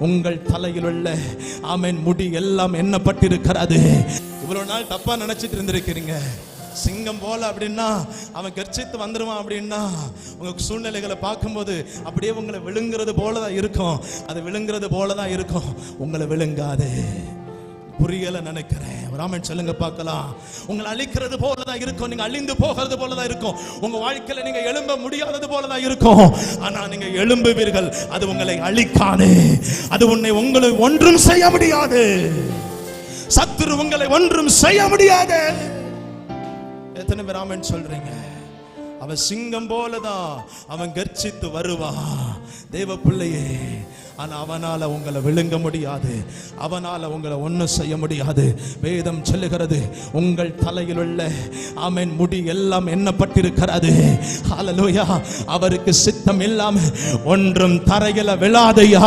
உங்கள் தலையில் உள்ள ஆமென் முடி எல்லாம் எண்ணப்பட்டிருக்கிறது. இவ்வளவு நாள் தப்பா நினைச்சிட்டு இருந்திருக்கிறீங்க. சிங்கம் போல அப்படின்னா அவன் கர்ச்சித்து வந்துருவான் அப்படின்னா உங்க சூழ்நிலைகளை பார்க்கும்போது அப்படியே உங்களை விழுங்குறது போலதான் இருக்கும். அது விழுங்குறது போலதான் இருக்கும், உங்களை விழுங்காது. புரியல நினைக்கிறேன். ராமன் சொல்லுங்க பார்க்கலாம். உங்களை அழிக்கிறது போலதான் இருக்கும், நீங்க அழிந்து போகிறது போலதான் இருக்கும், உங்க வாழ்க்கையில நீங்க எழும்ப முடியாதது போலதான் இருக்கும். ஆனா நீங்க எழும்புவீர்கள். அது உங்களை அழிக்காது. அது உங்களை ஒன்றும் செய்ய முடியாது. சத்துரு உங்களை ஒன்றும் செய்ய முடியாது. எத்தனை பேர் ஆமென் சொல்றீங்க? அவன் சிங்கம் போலதான் அவன் கர்ச்சித்து வருவான் தேவ பிள்ளையே. ஆனா அவனால உங்களை விழுங்க முடியாது, அவனால உங்களை ஒன்றும் செய்ய முடியாது. வேதம் சொல்லுகிறது, உங்கள் தலையில் உள்ள ஆமென் முடி எல்லாம் எண்ணப்பட்டிருக்கிறது. ஹல்லேலூயா. அவருக்கு சித்தம் இல்லாம ஒன்றும் தரையில விழாதையா.